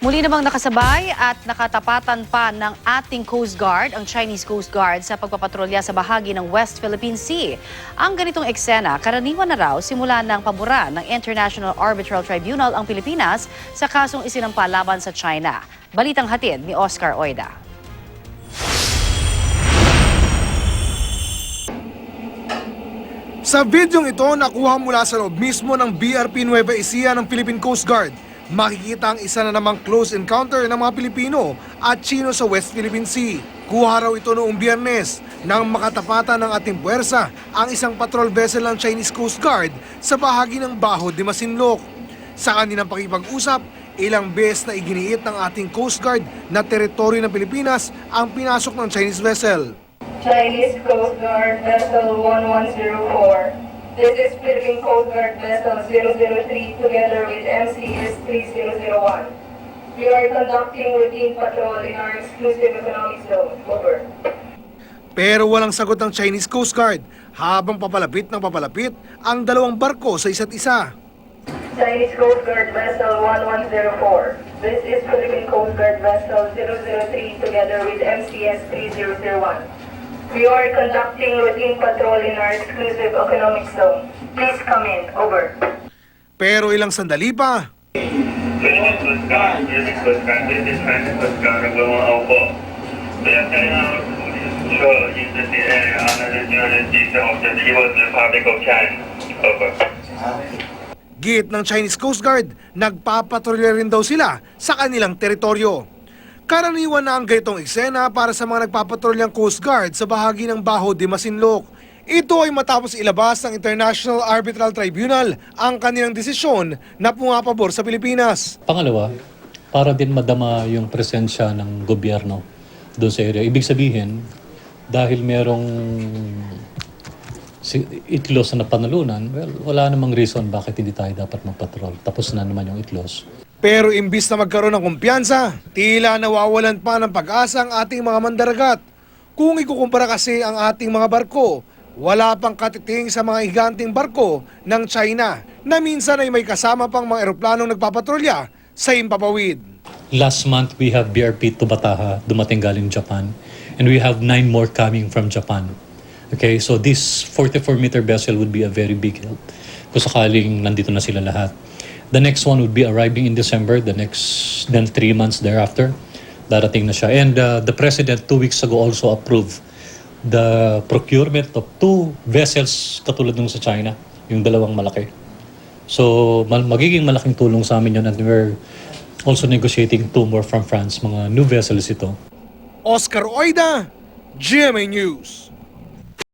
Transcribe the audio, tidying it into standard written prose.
Muli namang nakasabay at nakatapatan pa ng ating Coast Guard, ang Chinese Coast Guard, sa pagpapatrolya sa bahagi ng West Philippine Sea. Ang ganitong eksena, karaniwan na raw simula ng pabura ng International Arbitral Tribunal ang Pilipinas sa kasong isinampa laban sa China. Balitang hatid ni Oscar Oida. Sa videong ito, nakuha mula sa loob mismo ng BRP Nueva Ecija ng Philippine Coast Guard. Makikita ang isa na namang close encounter ng mga Pilipino at Chino sa West Philippine Sea. Kuha raw ito noong Biyernes nang makatapatan ng ating puwersa ang isang patrol vessel ng Chinese Coast Guard sa bahagi ng Baho de Masinloc. Sa kanilang pakipag-usap, ilang beses na iginiit ng ating Coast Guard na teritoryo ng Pilipinas ang pinasok ng Chinese vessel. Chinese Coast Guard Vessel 1104. This is Philippine Coast Guard Vessel 003 together with MCS 3001. We are conducting routine patrol in our exclusive economic zone. Over. Pero walang sagot ng Chinese Coast Guard habang papalapit ang dalawang barko sa isa't isa. Chinese Coast Guard Vessel 1104. This is Philippine Coast Guard Vessel 003 together with MCS 3001. We are conducting routine patrol in our exclusive economic zone. Please come in. Over. Pero ilang sandali pa, Philippine Coast Guard, Philippine Coast Guard, this is Chinese Coast Guard, Opo. We are carrying out patrol in the area under the jurisdiction of the People's Republic of China. Over. git ng Chinese Coast Guard, nagpapatrolya rin daw sila sa kanilang teritoryo. Karaniwan na ang ganitong eksena para sa mga nagpapatrolyang Coast Guard sa bahagi ng Baho de Masinloc. Ito ay matapos ilabas ng International Arbitral Tribunal ang kanilang desisyon na pumapabor sa Pilipinas. Pangalawa, para din madama yung presensya ng gobyerno doon sa area. Ibig sabihin, dahil merong itlos na panalunan, well, wala namang reason bakit hindi tayo dapat magpatrol. Tapos na naman yung itlos. Pero imbis na magkaroon ng kumpiyansa, tila nawawalan pa ng pag-asa ang ating mga mandaragat. Kung ikukumpara kasi ang ating mga barko, wala pang katiting sa mga higanting barko ng China na minsan ay may kasama pang mga eroplanong nagpapatrolya sa himpapawid. Last month, we have BRP Tubataha, dumating galing Japan. And we have 9 more coming from Japan. Okay, so this 44-meter vessel would be a very big help kung sakaling nandito na sila lahat. The next one would be arriving in December, then 3 months thereafter, darating na siya. And the President 2 weeks ago also approved the procurement of 2 vessels katulad nung sa China, yung dalawang malaki. So magiging malaking tulong sa amin yun, and we're also negotiating 2 more from France, mga new vessels ito. Oscar Oida, GMA News.